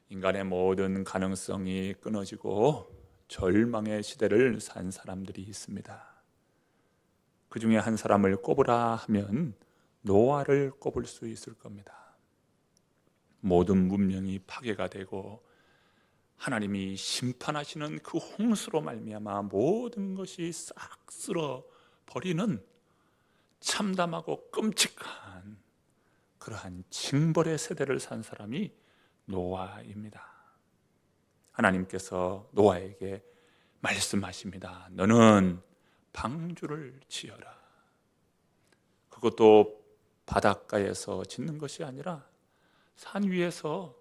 인간의 모든 가능성이 끊어지고 절망의 시대를 산 사람들이 있습니다. 그 중에 한 사람을 꼽으라 하면 노아를 꼽을 수 있을 겁니다. 모든 문명이 파괴가 되고 하나님이 심판하시는 그 홍수로 말미암아 모든 것이 싹 쓸어 버리는 참담하고 끔찍한 그러한 징벌의 세대를 산 사람이 노아입니다. 하나님께서 노아에게 말씀하십니다. 너는 방주를 지어라. 그것도 바닷가에서 짓는 것이 아니라 산 위에서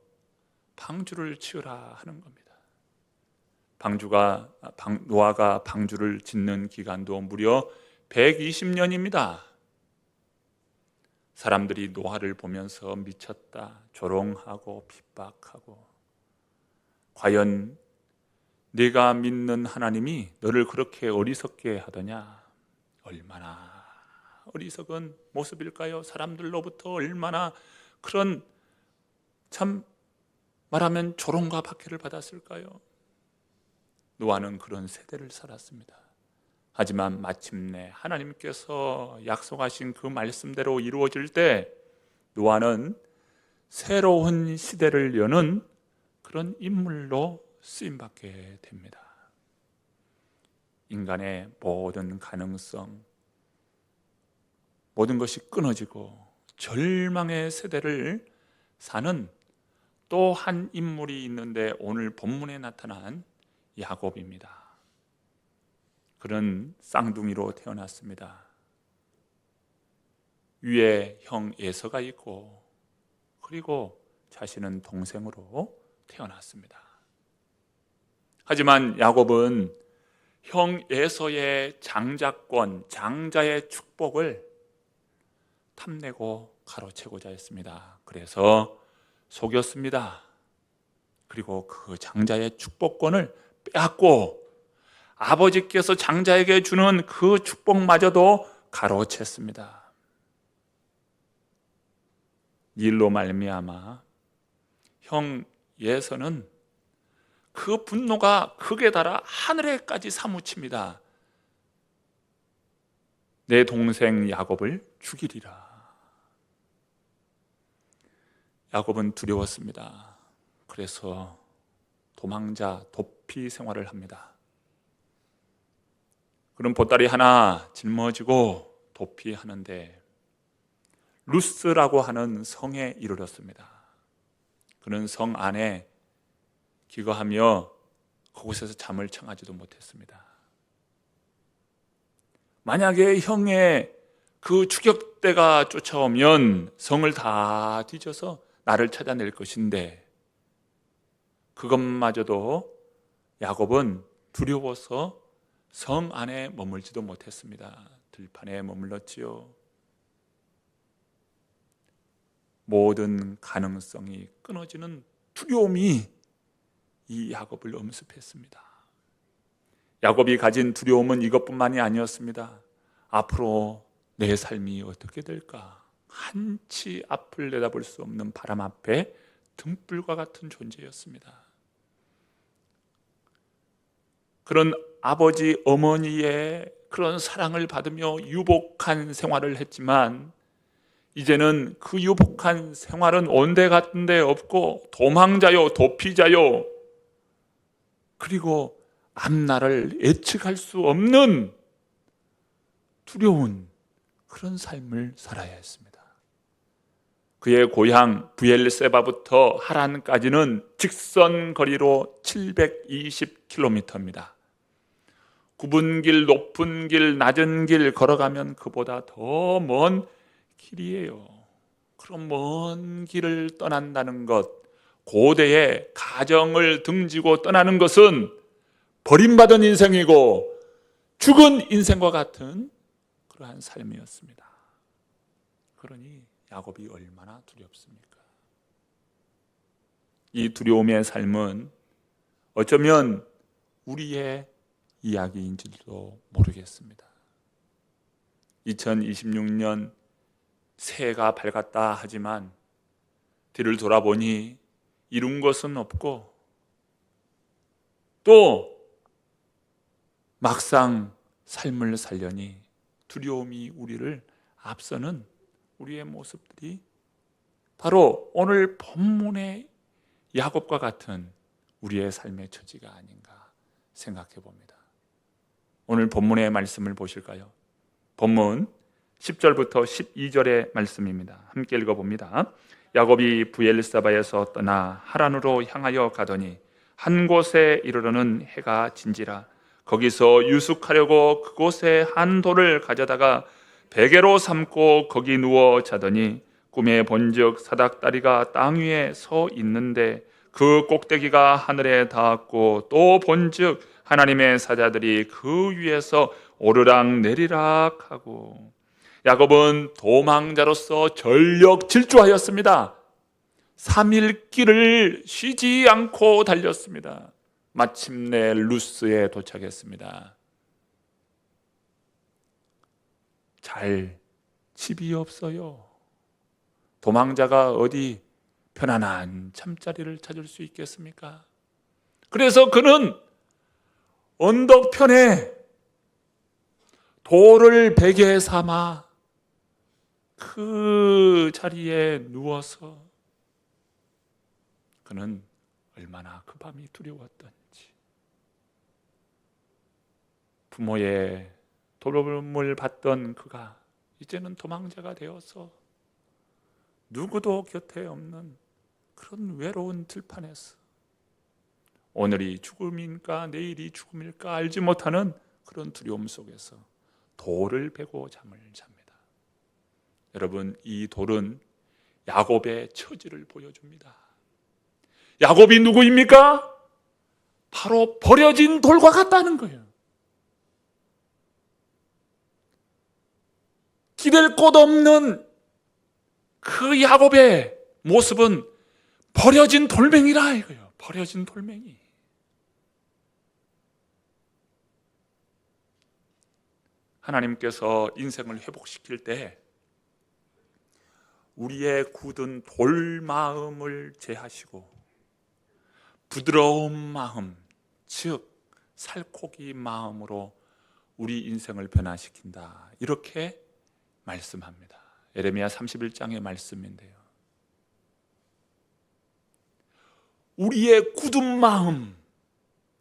방주를 지으라 하는 겁니다. 노아가 방주를 짓는 기간도 무려 120년입니다. 사람들이 노아를 보면서 미쳤다, 조롱하고 핍박하고, 과연 네가 믿는 하나님이 너를 그렇게 어리석게 하더냐? 얼마나 어리석은 모습일까요? 사람들로부터 얼마나 그런, 참 말하면 조롱과 박해를 받았을까요? 노아는 그런 세대를 살았습니다. 하지만 마침내 하나님께서 약속하신 그 말씀대로 이루어질 때 노아는 새로운 시대를 여는 그런 인물로 쓰임받게 됩니다. 인간의 모든 가능성, 모든 것이 끊어지고 절망의 세대를 사는 또 한 인물이 있는데 오늘 본문에 나타난 야곱입니다. 그는 쌍둥이로 태어났습니다. 위에 형 에서가 있고 그리고 자신은 동생으로 태어났습니다. 하지만 야곱은 형 에서의 장자권, 장자의 축복을 탐내고 가로채고자 했습니다. 그래서 속였습니다. 그리고 그 장자의 축복권을 빼앗고 아버지께서 장자에게 주는 그 축복마저도 가로챘습니다. 일로 말미암아 형 예서는 그 분노가 극에 달아 하늘에까지 사무칩니다. 내 동생 야곱을 죽이리라. 야곱은 두려웠습니다. 그래서 도망자, 도피 생활을 합니다. 그럼 보따리 하나 짊어지고 도피하는데 루스라고 하는 성에 이르렀습니다. 그는 성 안에 기거하며 그곳에서 잠을 청하지도 못했습니다. 만약에 형의 그 추격대가 쫓아오면 성을 다 뒤져서 나를 찾아낼 것인데 그것마저도 야곱은 두려워서 성 안에 머물지도 못했습니다. 들판에 머물렀지요. 모든 가능성이 끊어지는 두려움이 이 야곱을 엄습했습니다. 야곱이 가진 두려움은 이것뿐만이 아니었습니다. 앞으로 내 삶이 어떻게 될까? 한치 앞을 내다볼 수 없는 바람 앞에 등불과 같은 존재였습니다. 그런 아버지, 어머니의 그런 사랑을 받으며 유복한 생활을 했지만 이제는 그 유복한 생활은 온데 같은데 없고 도망자요, 도피자요, 그리고 앞날을 예측할 수 없는 두려운 그런 삶을 살아야 했습니다. 그의 고향 브엘세바부터 하란까지는 직선 거리로 720km입니다. 굽은 길, 높은 길, 낮은 길 걸어가면 그보다 더 먼 길이에요. 그럼 먼 길을 떠난다는 것, 고대의 가정을 등지고 떠나는 것은 버림받은 인생이고 죽은 인생과 같은 그러한 삶이었습니다. 그러니 야곱이 얼마나 두렵습니까? 이 두려움의 삶은 어쩌면 우리의 이야기인지도 모르겠습니다. 2026년 새해가 밝았다 하지만 뒤를 돌아보니 이룬 것은 없고 또 막상 삶을 살려니 두려움이 우리를 앞서는 우리의 모습들이 바로 오늘 본문의 야곱과 같은 우리의 삶의 처지가 아닌가 생각해 봅니다. 오늘 본문의 말씀을 보실까요? 본문 10절부터 12절의 말씀입니다. 함께 읽어봅니다. 야곱이 브엘사바에서 떠나 하란으로 향하여 가더니 한 곳에 이르러는 해가 진지라. 거기서 유숙하려고 그곳에 한 돌을 가져다가 베개로 삼고 거기 누워 자더니 꿈에 본즉 사닥다리가 땅 위에 서 있는데 그 꼭대기가 하늘에 닿았고 또 본즉 하나님의 사자들이 그 위에서 오르락 내리락 하고 야곱은 도망자로서 전력 질주하였습니다. 3일 길을 쉬지 않고 달렸습니다. 마침내 루스에 도착했습니다. 잘 집이 없어요. 도망자가 어디 편안한 잠자리를 찾을 수 있겠습니까? 그래서 그는 언덕편에 돌을 베개 삼아 그 자리에 누워서 그는 얼마나 그 밤이 두려웠던지 부모의 돌봄을 받던 그가 이제는 도망자가 되어서 누구도 곁에 없는 그런 외로운 들판에서 오늘이 죽음일까 내일이 죽음일까 알지 못하는 그런 두려움 속에서 돌을 베고 잠을 잡니다. 여러분, 이 돌은 야곱의 처지를 보여줍니다. 야곱이 누구입니까? 바로 버려진 돌과 같다는 거예요. 기댈 곳 없는 그 야곱의 모습은 버려진 돌멩이라 이거예요. 버려진 돌멩이. 하나님께서 인생을 회복시킬 때 우리의 굳은 돌 마음을 제하시고 부드러운 마음, 즉 살코기 마음으로 우리 인생을 변화시킨다. 이렇게 말씀합니다. 예레미야 31장의 말씀인데요. 우리의 굳은 마음,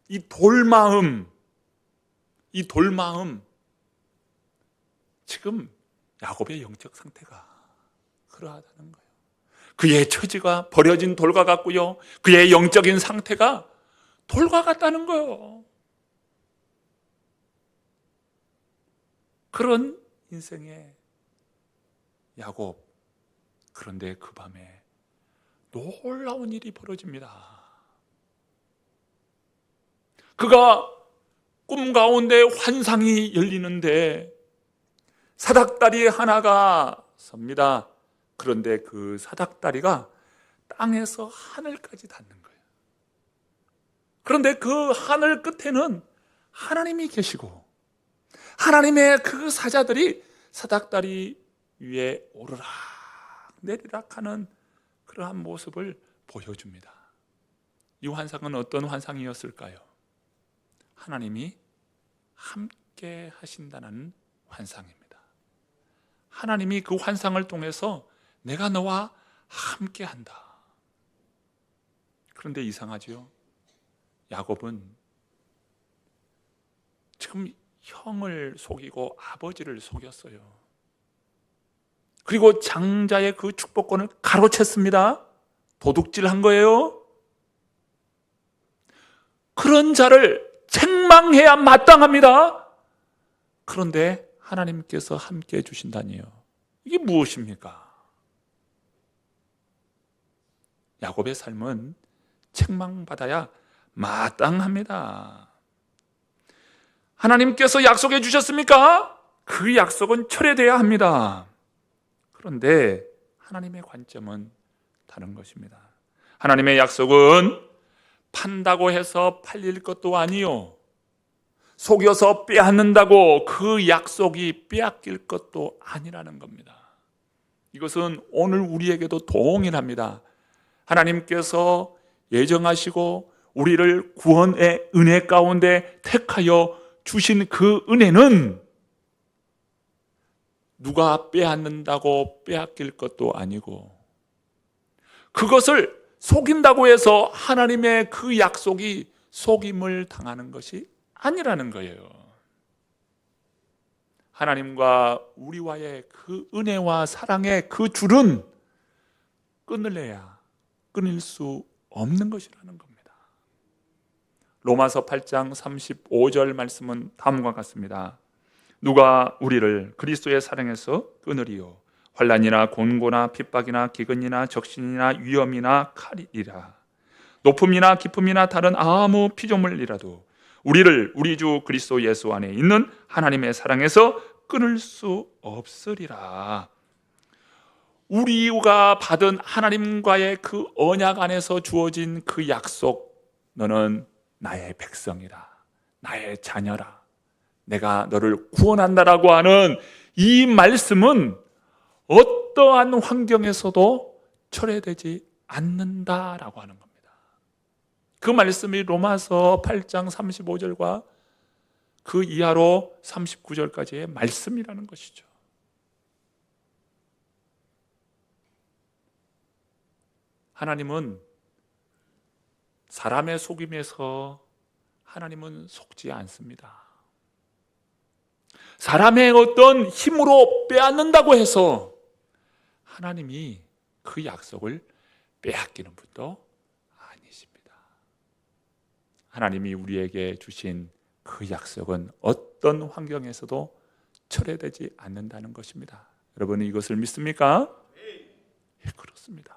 이 돌마음, 지금 야곱의 영적 상태가 그러하다는 거예요. 그의 처지가 버려진 돌과 같고요, 그의 영적인 상태가 돌과 같다는 거예요. 그런 인생의 야곱. 그런데 그 밤에 놀라운 일이 벌어집니다. 그가 꿈 가운데 환상이 열리는데 사닥다리 하나가 섭니다. 그런데 그 사닥다리가 땅에서 하늘까지 닿는 거예요. 그런데 그 하늘 끝에는 하나님이 계시고 하나님의 그 사자들이 사닥다리 위에 오르락 내리락 하는 그러한 모습을 보여줍니다. 이 환상은 어떤 환상이었을까요? 하나님이 함께 하신다는 환상입니다. 하나님이 그 환상을 통해서 내가 너와 함께 한다. 그런데 이상하지요? 야곱은 지금 형을 속이고 아버지를 속였어요. 그리고 장자의 그 축복권을 가로챘습니다. 도둑질한 거예요. 그런 자를 책망해야 마땅합니다. 그런데 하나님께서 함께 해주신다니요. 이게 무엇입니까? 야곱의 삶은 책망받아야 마땅합니다. 하나님께서 약속해 주셨습니까? 그 약속은 철회돼야 합니다. 그런데 하나님의 관점은 다른 것입니다. 하나님의 약속은 판다고 해서 팔릴 것도 아니요, 속여서 빼앗는다고 그 약속이 빼앗길 것도 아니라는 겁니다. 이것은 오늘 우리에게도 동일합니다. 하나님께서 예정하시고 우리를 구원의 은혜 가운데 택하여 주신 그 은혜는 누가 빼앗는다고 빼앗길 것도 아니고, 그것을 속인다고 해서 하나님의 그 약속이 속임을 당하는 것이 아니라는 거예요. 하나님과 우리와의 그 은혜와 사랑의 그 줄은 끊을래야 끊을 수 없는 것이라는 겁니다. 로마서 8장 35절 말씀은 다음과 같습니다. 누가 우리를 그리스도의 사랑에서 끊으리요? 환난이나 곤고나 핍박이나 기근이나 적신이나 위험이나 칼이라. 높음이나 깊음이나 다른 아무 피조물이라도 우리를 우리 주 그리스도 예수 안에 있는 하나님의 사랑에서 끊을 수 없으리라. 우리가 받은 하나님과의 그 언약 안에서 주어진 그 약속, 너는 나의 백성이라, 나의 자녀라, 내가 너를 구원한다라고 하는 이 말씀은 어떠한 환경에서도 철회되지 않는다라고 하는 겁니다. 그 말씀이 로마서 8장 35절과 그 이하로 39절까지의 말씀이라는 것이죠. 하나님은 사람의 속임에서 하나님은 속지 않습니다. 사람의 어떤 힘으로 빼앗는다고 해서 하나님이 그 약속을 빼앗기는 분도 아니십니다. 하나님이 우리에게 주신 그 약속은 어떤 환경에서도 철회되지 않는다는 것입니다. 여러분은 이것을 믿습니까? 네, 그렇습니다.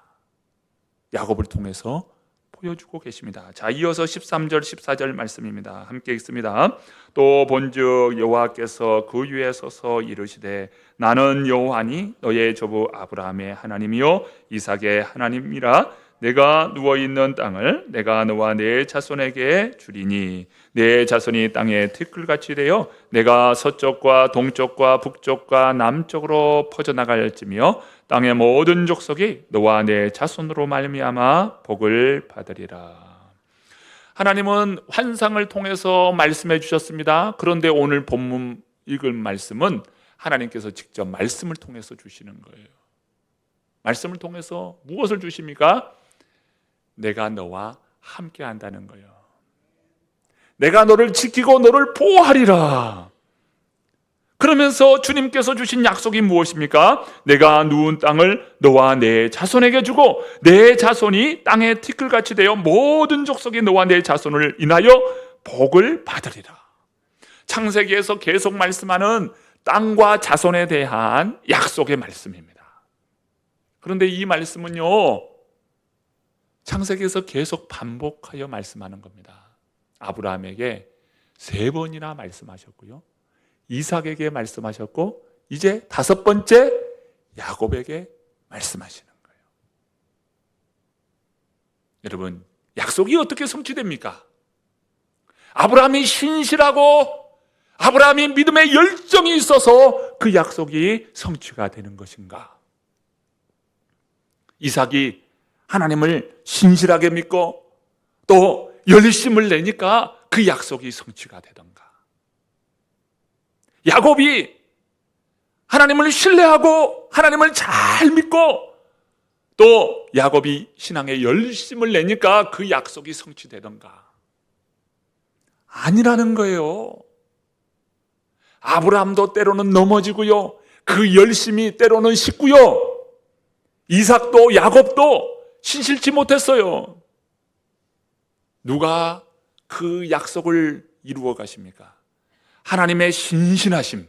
야곱을 통해서 보여주고 계십니다. 자, 이어서 13절 14절 말씀입니다. 함께 읽습니다. 또 본즉 여호와께서 그 위에 서서 이르시되 나는 여호와니 너의 조부 아브라함의 하나님이요 이삭의 하나님이라. 내가 누워있는 땅을 내가 너와 내 자손에게 주리니 내 자손이 땅에 티끌같이 되어 내가 서쪽과 동쪽과 북쪽과 남쪽으로 퍼져나갈지며 땅의 모든 족속이 너와 내 자손으로 말미암아 복을 받으리라. 하나님은 환상을 통해서 말씀해 주셨습니다. 그런데 오늘 본문 읽을 말씀은 하나님께서 직접 말씀을 통해서 주시는 거예요. 말씀을 통해서 무엇을 주십니까? 내가 너와 함께 한다는 거예요. 내가 너를 지키고 너를 보호하리라. 그러면서 주님께서 주신 약속이 무엇입니까? 내가 누운 땅을 너와 내 자손에게 주고 내 자손이 땅의 티끌같이 되어 모든 족속이 너와 내 자손을 인하여 복을 받으리라. 창세기에서 계속 말씀하는 땅과 자손에 대한 약속의 말씀입니다. 그런데 이 말씀은요, 창세기에서 계속 반복하여 말씀하는 겁니다. 아브라함에게 3번이나 말씀하셨고요, 이삭에게 말씀하셨고, 이제 5번째 야곱에게 말씀하시는 거예요. 여러분, 약속이 어떻게 성취됩니까? 아브라함이 신실하고 아브라함이 믿음의 열정이 있어서 그 약속이 성취가 되는 것인가? 이삭이 하나님을 신실하게 믿고 또 열심을 내니까 그 약속이 성취가 되던가? 야곱이 하나님을 신뢰하고 하나님을 잘 믿고 또 야곱이 신앙에 열심을 내니까 그 약속이 성취되던가? 아니라는 거예요. 아브라함도 때로는 넘어지고요, 그 열심이 때로는 식고요, 이삭도 야곱도 신실치 못했어요. 누가 그 약속을 이루어 가십니까? 하나님의 신실하심,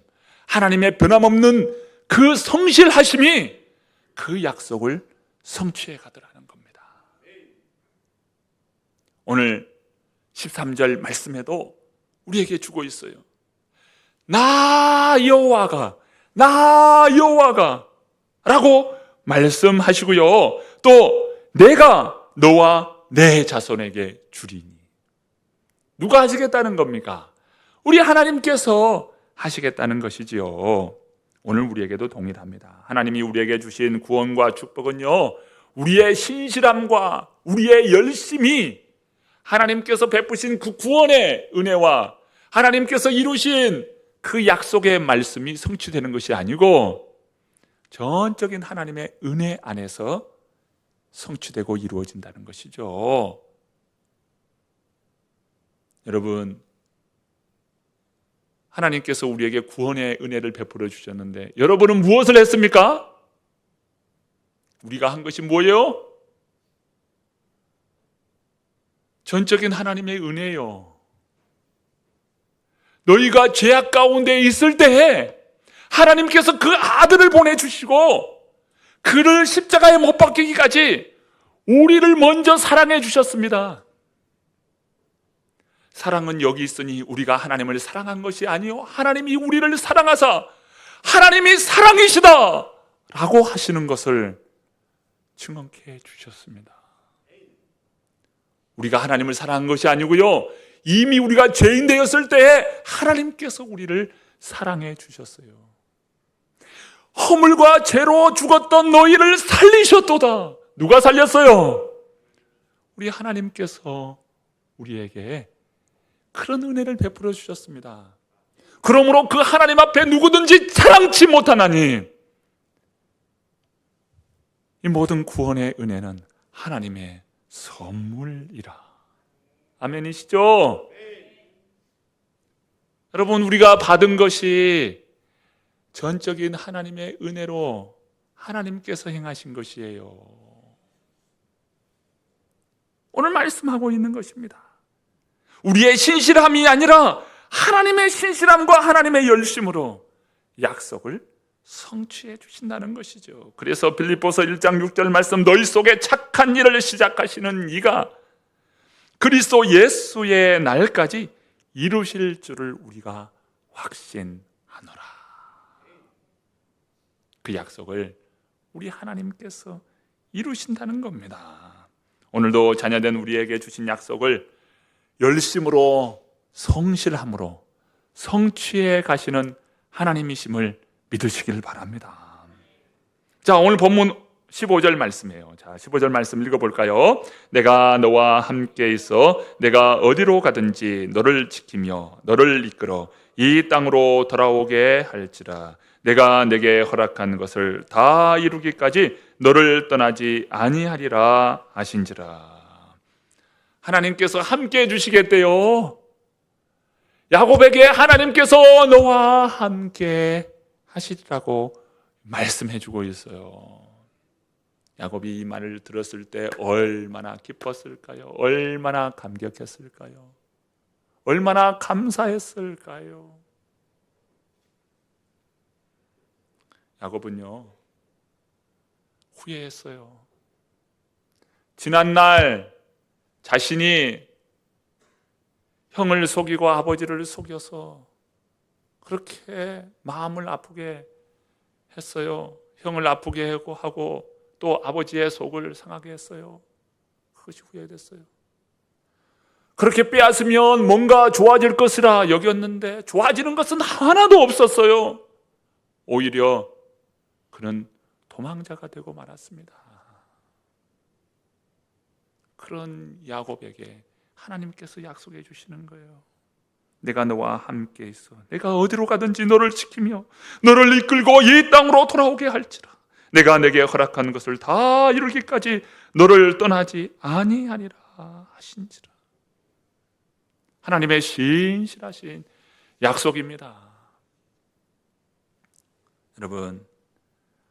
하나님의 변함없는 그 성실하심이 그 약속을 성취해 가더라는 겁니다. 오늘 13절 말씀에도 우리에게 주고 있어요. 나 여호와가 라고 말씀하시고요, 또 내가 너와 내 자손에게 주리니. 누가 하시겠다는 겁니까? 우리 하나님께서 하시겠다는 것이지요. 오늘 우리에게도 동일합니다. 하나님이 우리에게 주신 구원과 축복은요, 우리의 신실함과 우리의 열심이 하나님께서 베푸신 그 구원의 은혜와 하나님께서 이루신 그 약속의 말씀이 성취되는 것이 아니고 전적인 하나님의 은혜 안에서 성취되고 이루어진다는 것이죠. 여러분, 하나님께서 우리에게 구원의 은혜를 베풀어 주셨는데 여러분은 무엇을 했습니까? 우리가 한 것이 뭐예요? 전적인 하나님의 은혜요. 너희가 죄악 가운데 있을 때에 하나님께서 그 아들을 보내주시고 그를 십자가에 못 박히기까지 우리를 먼저 사랑해 주셨습니다. 사랑은 여기 있으니 우리가 하나님을 사랑한 것이 아니요 하나님이 우리를 사랑하사 하나님이 사랑이시다 라고 하시는 것을 증언케 해 주셨습니다. 우리가 하나님을 사랑한 것이 아니고요 이미 우리가 죄인 되었을 때에 하나님께서 우리를 사랑해 주셨어요. 허물과 죄로 죽었던 너희를 살리셨도다. 누가 살렸어요? 우리 하나님께서 우리에게 그런 은혜를 베풀어 주셨습니다. 그러므로 그 하나님 앞에 누구든지 자랑치 못하나니 이 모든 구원의 은혜는 하나님의 선물이라. 아멘이시죠? 여러분, 우리가 받은 것이 전적인 하나님의 은혜로 하나님께서 행하신 것이에요. 오늘 말씀하고 있는 것입니다. 우리의 신실함이 아니라 하나님의 신실함과 하나님의 열심으로 약속을 성취해 주신다는 것이죠. 그래서 빌립보서 1장 6절 말씀, 너희 속에 착한 일을 시작하시는 이가 그리스도 예수의 날까지 이루실 줄을 우리가 확신하노라. 그 약속을 우리 하나님께서 이루신다는 겁니다. 오늘도 자녀된 우리에게 주신 약속을 열심으로 성실함으로 성취해 가시는 하나님이심을 믿으시길 바랍니다. 자, 오늘 본문 15절 말씀이에요. 자, 15절 말씀 읽어볼까요? 내가 너와 함께 있어 내가 어디로 가든지 너를 지키며 너를 이끌어 이 땅으로 돌아오게 할지라. 내가 내게 허락한 것을 다 이루기까지 너를 떠나지 아니하리라 하신지라. 하나님께서 함께 해주시겠대요. 야곱에게 하나님께서 너와 함께 하시리라고 말씀해주고 있어요. 야곱이 이 말을 들었을 때 얼마나 기뻤을까요? 얼마나 감격했을까요? 얼마나 감사했을까요? 야곱은요 후회했어요. 지난날 자신이 형을 속이고 아버지를 속여서 그렇게 마음을 아프게 했어요. 형을 아프게 하고 또 아버지의 속을 상하게 했어요. 그것이 후회됐어요. 그렇게 빼앗으면 뭔가 좋아질 것이라 여겼는데 좋아지는 것은 하나도 없었어요. 오히려 그는 도망자가 되고 말았습니다. 그런 야곱에게 하나님께서 약속해 주시는 거예요. 내가 너와 함께 있어 내가 어디로 가든지 너를 지키며 너를 이끌고 이 땅으로 돌아오게 할지라. 내가 내게 허락한 것을 다 이루기까지 너를 떠나지 아니하리라 하신지라. 하나님의 신실하신 약속입니다. 여러분,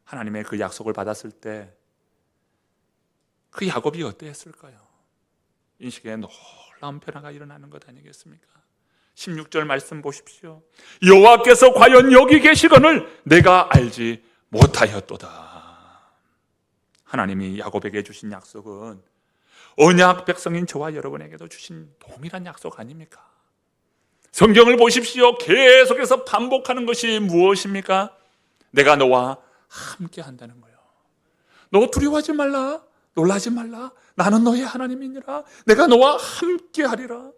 하나님의 그 약속을 받았을 때 그 야곱이 어떠했을까요? 인식에 놀라운 변화가 일어나는 것 아니겠습니까? 16절 말씀 보십시오. 여호와께서 과연 여기 계시거늘 내가 알지 못하였도다. 하나님이 야곱에게 주신 약속은 언약 백성인 저와 여러분에게도 주신 동일한 약속 아닙니까? 성경을 보십시오. 계속해서 반복하는 것이 무엇입니까? 내가 너와 함께 한다는 거예요. 너 두려워하지 말라, 놀라지 말라, 나는 너의 하나님이니라, 내가 너와 함께 하리라.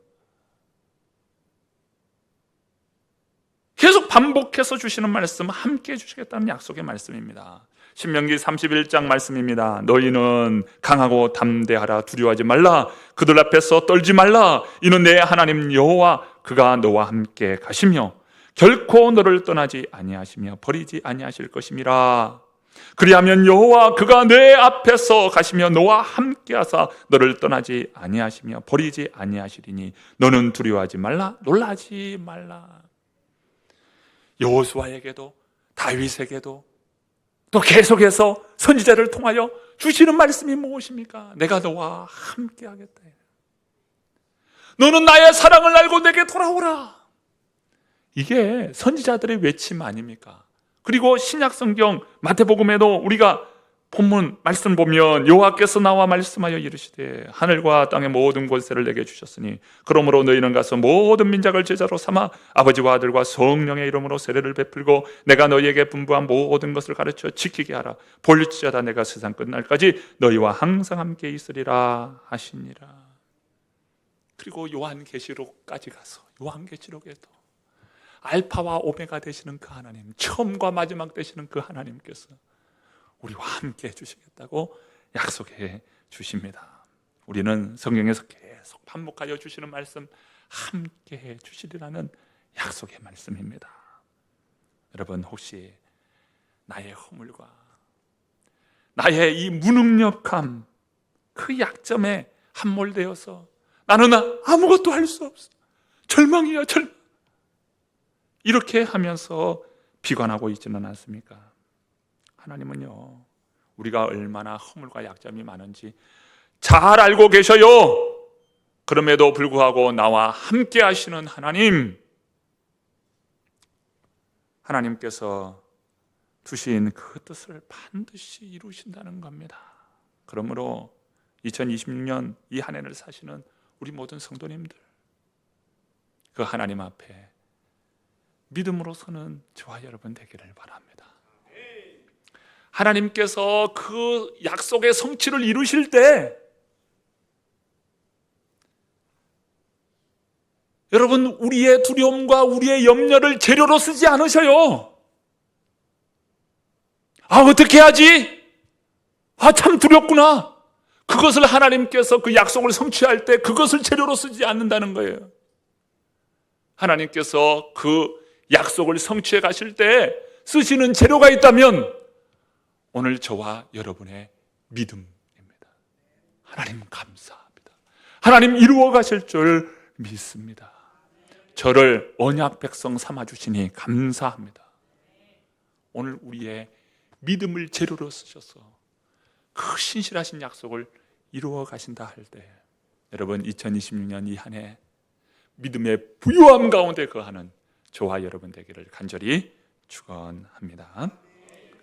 계속 반복해서 주시는 말씀, 함께 해주시겠다는 약속의 말씀입니다. 신명기 31장 말씀입니다. 너희는 강하고 담대하라. 두려워하지 말라. 그들 앞에서 떨지 말라. 이는 내 하나님 여호와 그가 너와 함께 가시며 결코 너를 떠나지 아니하시며 버리지 아니하실 것임이라. 그리하면 여호와 그가 내 앞에서 가시며 너와 함께 하사 너를 떠나지 아니하시며 버리지 아니하시리니 너는 두려워하지 말라. 놀라지 말라. 여호수아에게도 다윗에게도 또 계속해서 선지자를 통하여 주시는 말씀이 무엇입니까? 내가 너와 함께 하겠다. 너는 나의 사랑을 알고 내게 돌아오라. 이게 선지자들의 외침 아닙니까? 그리고 신약성경 마태복음에도 우리가 본문 말씀 보면 여호와께서 나와 말씀하여 이르시되 하늘과 땅의 모든 권세를 내게 주셨으니 그러므로 너희는 가서 모든 민족을 제자로 삼아 아버지와 아들과 성령의 이름으로 세례를 베풀고 내가 너희에게 분부한 모든 것을 가르쳐 지키게 하라. 볼지어다 내가 세상 끝날까지 너희와 항상 함께 있으리라 하시니라. 그리고 요한계시록까지 가서 요한계시록에도 알파와 오메가 되시는 그 하나님, 처음과 마지막 되시는 그 하나님께서 우리와 함께 해주시겠다고 약속해 주십니다. 우리는 성경에서 계속 반복하여 주시는 말씀, 함께 해주시리라는 약속의 말씀입니다. 여러분, 혹시 나의 허물과 나의 이 무능력함, 그 약점에 함몰되어서 나는 아무것도 할 수 없어, 절망이야 절망, 이렇게 하면서 비관하고 있지는 않습니까? 하나님은요, 우리가 얼마나 허물과 약점이 많은지 잘 알고 계셔요. 그럼에도 불구하고 나와 함께 하시는 하나님께서 두신 그 뜻을 반드시 이루신다는 겁니다. 그러므로 2026년 이 한 해를 사시는 우리 모든 성도님들, 그 하나님 앞에 믿음으로 서는 저와 여러분 되기를 바랍니다. 하나님께서 그 약속의 성취를 이루실 때 여러분, 우리의 두려움과 우리의 염려를 재료로 쓰지 않으셔요. 어떻게 하지? 참 두렵구나. 그것을 하나님께서 그 약속을 성취할 때 그것을 재료로 쓰지 않는다는 거예요. 하나님께서 그 약속을 성취해 가실 때 쓰시는 재료가 있다면 오늘 저와 여러분의 믿음입니다. 하나님 감사합니다. 하나님 이루어 가실 줄 믿습니다. 저를 언약 백성 삼아주시니 감사합니다. 오늘 우리의 믿음을 재료로 쓰셔서 그 신실하신 약속을 이루어 가신다 할 때 여러분, 2026년 이 한 해 믿음의 부유함 가운데 거하는 저와 여러분 되기를 간절히 축원합니다.